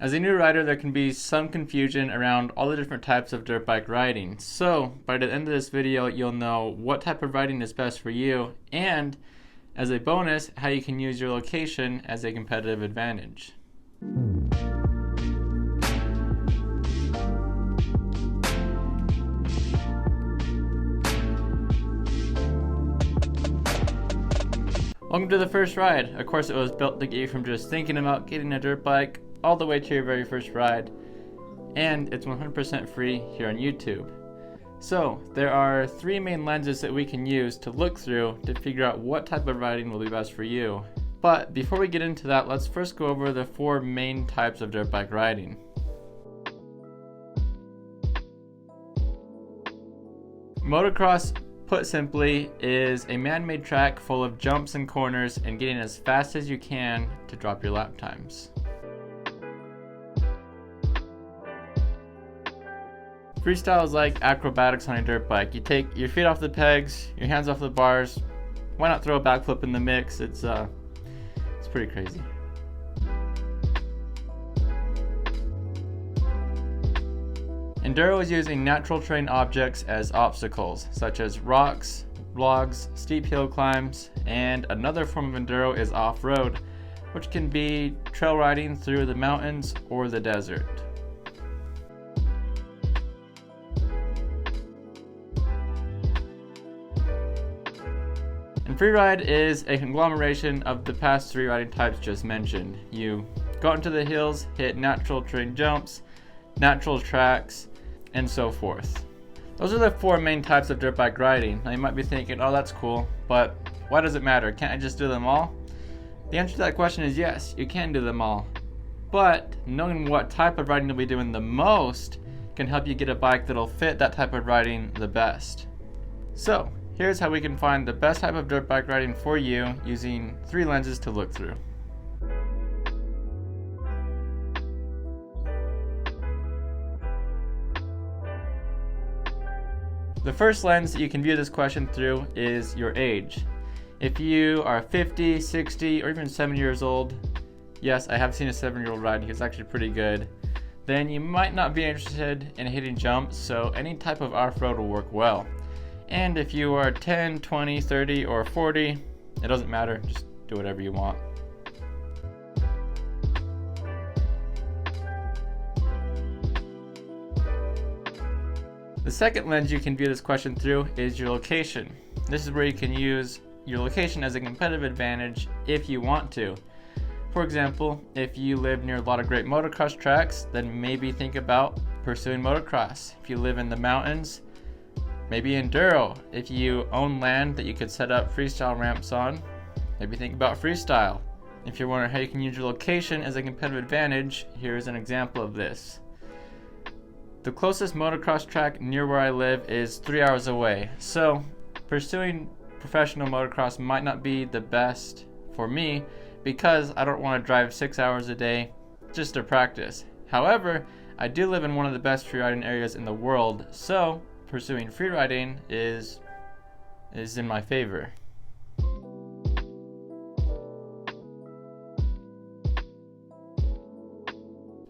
As a new rider, there can be some confusion around all the different types of dirt bike riding. So by the end of this video, you'll know what type of riding is best for you, and as a bonus, how you can use your location as a competitive advantage. Welcome to the first ride. Of course, it was built to get you from just thinking about getting a dirt bike all the way to your very first ride, and it's 100% free here on YouTube. So there are three main lenses that we can use to look through to figure out what type of riding will be best for you. But before we get into that, let's first go over the four main types of dirt bike riding. Motocross, put simply, is a man-made track full of jumps and corners and getting as fast as you can to drop your lap times. Freestyle is like acrobatics on a dirt bike. You take your feet off the pegs, your hands off the bars. Why not throw a backflip in the mix? It's pretty crazy. Enduro is using natural terrain objects as obstacles, such as rocks, logs, steep hill climbs, and another form of enduro is off-road, which can be trail riding through the mountains or the desert. And freeride is a conglomeration of the past three riding types just mentioned. You go out into the hills, hit natural terrain jumps, natural tracks, and so forth. Those are the four main types of dirt bike riding. Now you might be thinking, oh, that's cool, but why does it matter? Can't I just do them all? The answer to that question is yes, you can do them all. But knowing what type of riding you'll be doing the most can help you get a bike that'll fit that type of riding the best. So here's how we can find the best type of dirt bike riding for you using three lenses to look through. The first lens that you can view this question through is your age. If you are 50, 60, or even 70 years old, yes, I have seen a 7-year-old ride, he's actually pretty good, then you might not be interested in hitting jumps, so any type of off-road will work well. And if you are 10, 20, 30, or 40, it doesn't matter, just do whatever you want. The second lens you can view this question through is your location. This is where you can use your location as a competitive advantage if you want to. For example, if you live near a lot of great motocross tracks, then maybe think about pursuing motocross. If you live in the mountains, maybe enduro. If you own land that you could set up freestyle ramps on, maybe think about freestyle. If you're wondering how you can use your location as a competitive advantage, here's an example of this. The closest motocross track near where I live is 3 hours away, so pursuing professional motocross might not be the best for me because I don't want to drive 6 hours a day just to practice. However, I do live in one of the best freeriding areas in the world, so pursuing freeriding is in my favor.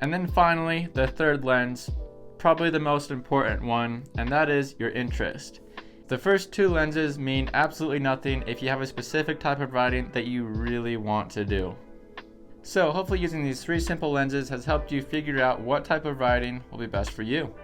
And then finally, the third lens, probably the most important one, and that is your interest. The first two lenses mean absolutely nothing if you have a specific type of riding that you really want to do. So hopefully using these three simple lenses has helped you figure out what type of riding will be best for you.